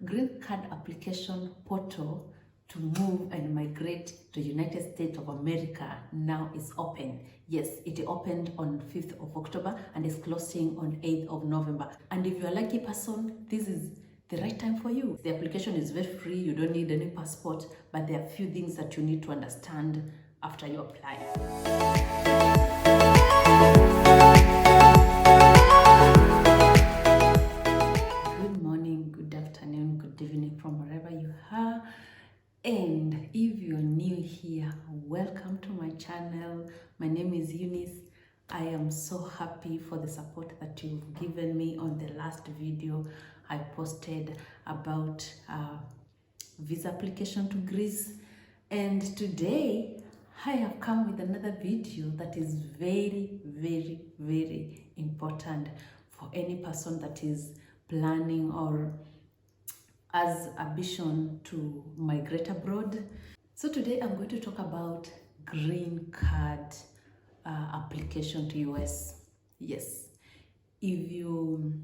Green Card application portal to move and migrate to United States of America now is open. Yes, it opened on 5th of October and is closing on 8th of November. And if you're a lucky person, this is the right time for you. The application is very free, you don't need any passport, but there are a few things that you need to understand after you apply. Good morning, good afternoon, good evening from wherever you are. And if you're new here, welcome to my channel. My name is Eunice. I am so happy for the support that you've given me on the last video I posted about visa application to Greece. And today I have come with another video that is very, very, very important for any person that is planning or as ambition to migrate abroad. So today I'm going to talk about green card application to US. Yes, if you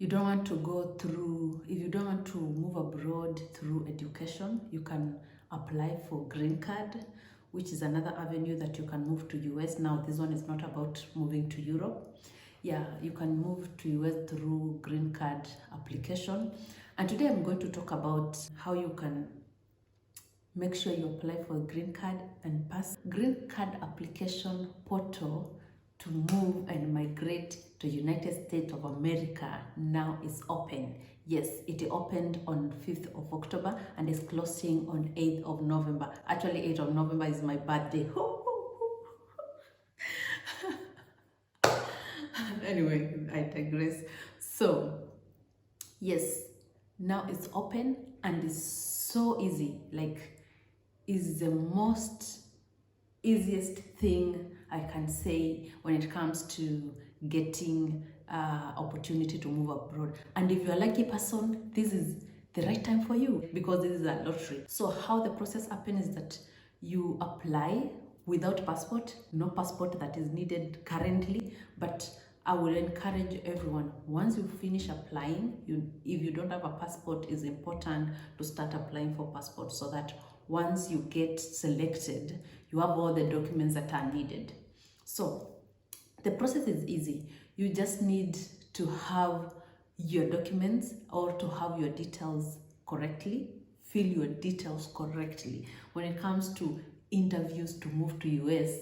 don't want to go through, if you don't want to move abroad through education, you can apply for green card, which is another avenue that you can move to US. Now this one is not about moving to Europe. Yeah, you can move to US through green card application. And today I'm going to talk about how you can make sure you apply for a green card and pass. Green card application portal to move and migrate to United States of America now is open. Yes, it opened on 5th of October and is closing on 8th of November. Actually, 8th of November is my birthday. Anyway, I digress. So, yes, now it's open and it's so easy. Like, is the most easiest thing I can say when it comes to getting opportunity to move abroad. And if you're a lucky person, this is the right time for you because this is a lottery. So how the process happens is that you apply without passport, no passport that is needed currently, but I will encourage everyone, once you finish applying, if you don't have a passport, it's important to start applying for passport so that once you get selected, you have all the documents that are needed. So the process is easy. You just need to have your documents or to have your details correctly, fill your details correctly. When it comes to interviews to move to US,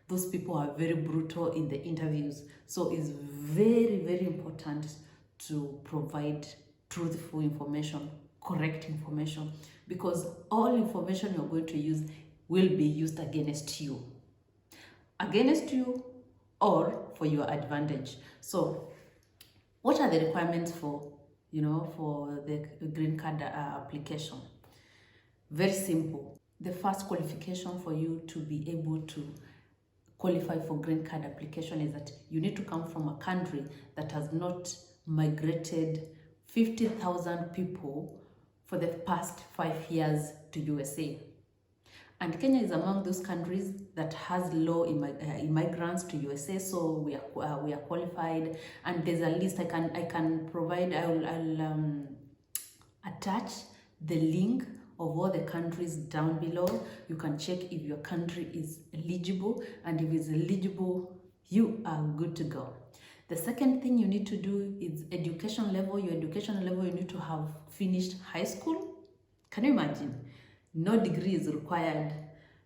those people are very brutal in the interviews. So it's very, very important to provide truthful information, correct information, because all information you're going to use will be used against you or for your advantage. So what are the requirements for the green card application? Very simple. The first qualification for you to be able to qualify for green card application is that you need to come from a country that has not migrated 50,000 people for the past 5 years to USA. And Kenya is among those countries that has low immigrants to USA, so we are qualified. And there's a list I can provide. I'll attach the link of all the countries down below. You can check if your country is eligible, and if it's eligible, you are good to go. The second thing you need to do is education level. Your education level, you need to have finished high school. Can you imagine? No degree is required,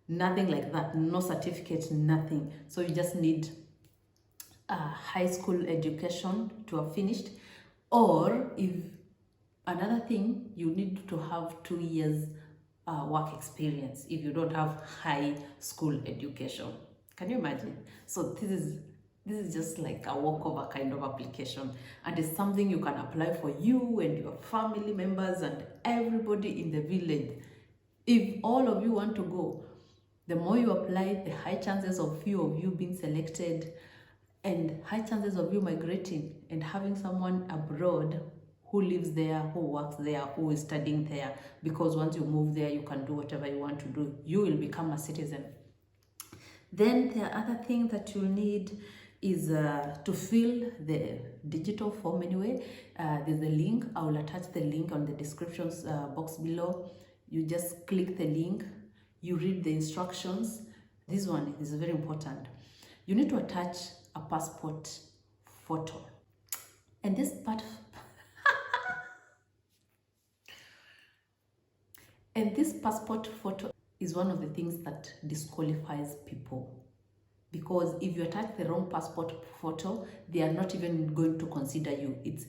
nothing like that, no certificate, nothing. So you just need a high school education to have finished. Or if another thing, you need to have 2 years work experience if you don't have high school education. Can you imagine? So this is just like a walkover kind of application, and it's something you can apply for you and your family members and everybody in the village. If all of you want to go, the more you apply, the high chances of few of you being selected and high chances of you migrating and having someone abroad who lives there, who works there, who is studying there, because once you move there, you can do whatever you want to do. You will become a citizen. Then the other thing that you'll need is to fill the digital form anyway. There's a link. I will attach the link on the descriptions box below. You just click the link, you read the instructions. This one is very important. You need to attach a passport photo. And this part and this passport photo is one of the things that disqualifies people, because if you attach the wrong passport photo, they are not even going to consider you. It's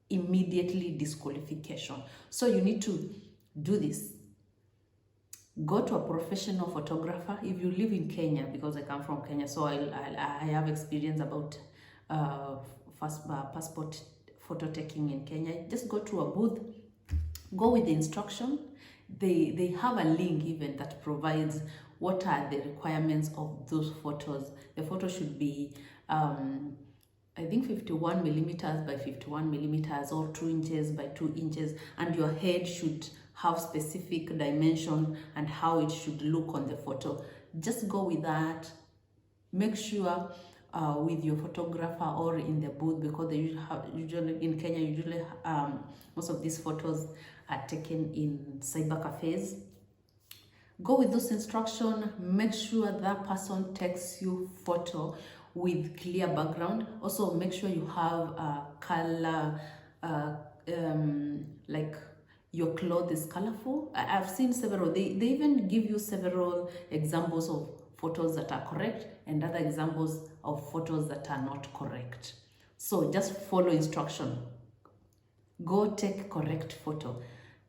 immediately disqualification. So you need to do this. Go to a professional photographer. If you live in Kenya, because I come from Kenya, so I have experience about passport photo taking in Kenya. Just go to a booth, go with the instruction. They have a link even that provides what are the requirements of those photos. The photo should be I think 51 millimeters by 51 millimeters, or 2 inches by 2 inches, and your head should have specific dimension and how it should look on the photo. Just go with that. Make sure with your photographer or in the booth, because they usually in Kenya, most of these photos are taken in cyber cafes. Go with those instructions. Make sure that person takes you photo with clear background. Also make sure you have a color, like your cloth is colorful. I've seen several, they even give you several examples of photos that are correct and other examples of photos that are not correct. So just follow instruction. Go take correct photo.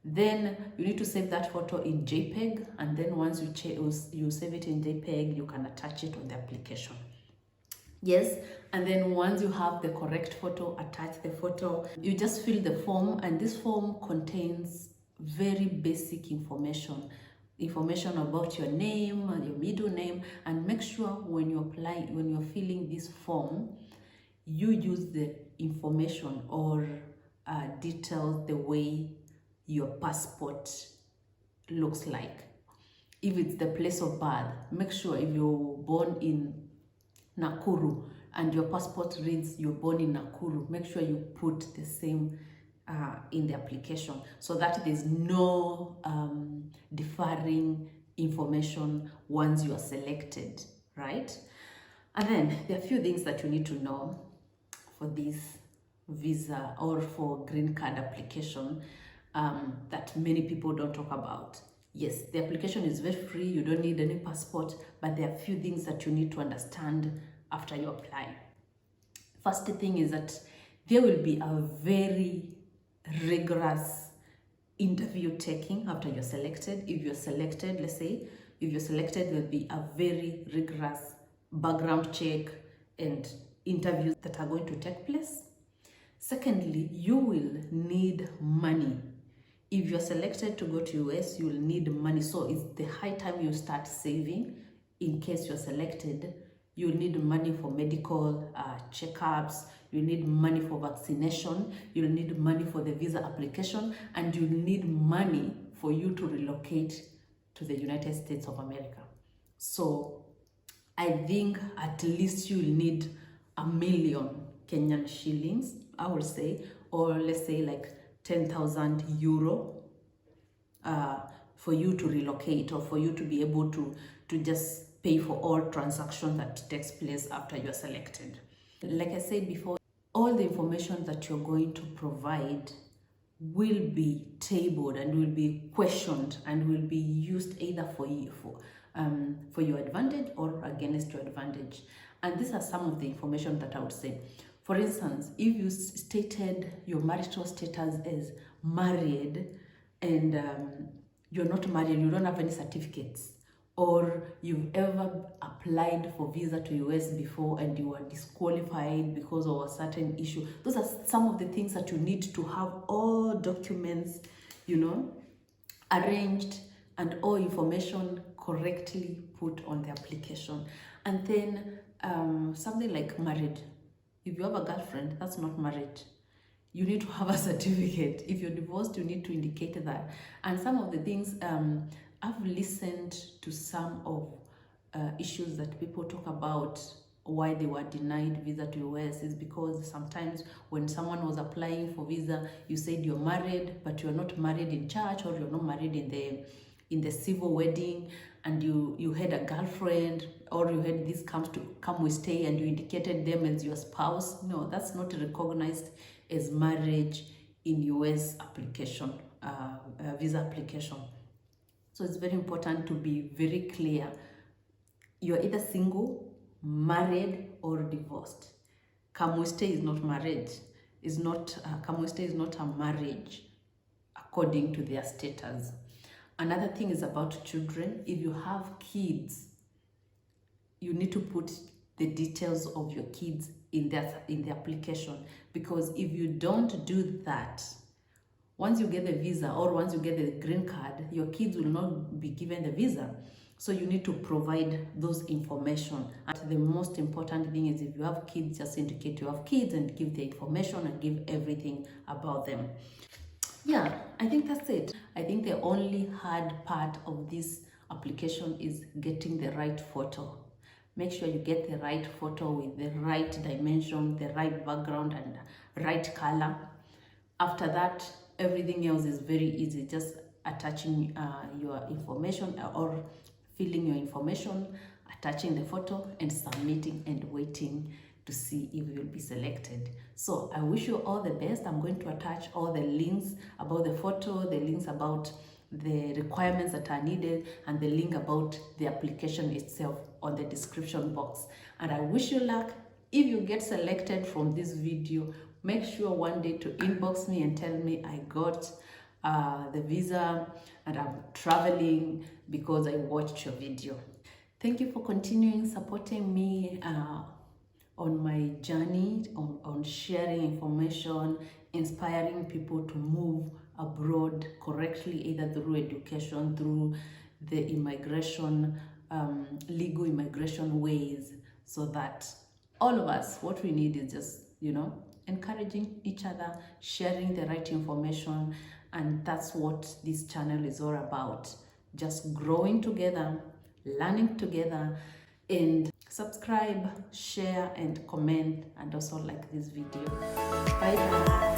Then you need to save that photo in JPEG, and then once you save it in JPEG, you can attach it on the application. Yes, and then once you have the correct photo, attach the photo. You just fill the form, and this form contains very basic information about your name and your middle name. And make sure when you're filling this form, you use the information or details the way your passport looks like. If it's the place of birth, make sure if you're born in Nakuru and your passport reads you're born in Nakuru, make sure you put the same in the application, so that there's no differing information once you are selected, right? And then there are a few things that you need to know for this visa or for green card application that many people don't talk about. Yes, the application is very free. You don't need any passport, but there are a few things that you need to understand after you apply. First thing is that there will be a very rigorous interview taking after you're selected. If you're selected, let's say, if you're selected, there'll be a very rigorous background check and interviews that are going to take place. Secondly, you will need money. If you're selected to go to US, you'll need money. So it's the high time you start saving in case you're selected. You'll need money for medical checkups. You'll need money for vaccination. You'll need money for the visa application. And you'll need money for you to relocate to the United States of America. So I think at least you'll need 1 million Kenyan shillings, I would say, or let's say like 10,000 euro for you to relocate, or for you to be able to just pay for all transactions that takes place after you're selected. Like I said before, all the information that you're going to provide will be tabled and will be questioned and will be used either for your advantage or against your advantage. And these are some of the information that I would say. For instance, if you stated your marital status as married and you're not married, you don't have any certificates, or you've ever applied for visa to US before and you were disqualified because of a certain issue, those are some of the things that you need to have all documents, arranged and all information correctly put on the application. And then something like married. If you have a girlfriend, that's not married. You need to have a certificate. If you're divorced, you need to indicate that. And some of the things, I've listened to some of issues that people talk about why they were denied visa to US is because sometimes when someone was applying for visa, you said you're married, but you're not married in church, or you're not married in the civil wedding, and you had a girlfriend, or you had this come we stay, and you indicated them as your spouse. No, that's not recognized as marriage in US application, visa application. So it's very important to be very clear. You're either single, married, or divorced. Come we stay is not marriage. Come we stay is not a marriage according to their status. Another thing is about children. If you have kids, you need to put the details of your kids in the application, because if you don't do that, once you get the visa or once you get the green card, your kids will not be given the visa. So you need to provide those information. And the most important thing is, if you have kids, just indicate you have kids and give the information and give everything about them. Yeah, I think that's it. I think the only hard part of this application is getting the right photo. Make sure you get the right photo with the right dimension, the right background, and right color. After that, everything else is very easy. Just attaching your information, or filling your information, attaching the photo, and submitting, and waiting to see if you will be selected. So I wish you all the best. I'm going to attach all the links about the photo, the links about the requirements that are needed, and the link about the application itself on the description box. And I wish you luck. If you get selected from this video, make sure one day to inbox me and tell me I got the visa and I'm traveling because I watched your video. Thank you for continuing supporting me on my journey on sharing information, inspiring people to move abroad correctly, either through education, through the immigration, legal immigration ways, so that all of us, what we need is just, encouraging each other, sharing the right information. And that's what this channel is all about. Just growing together, learning together. And subscribe, share, and comment, and also like this video. Bye bye.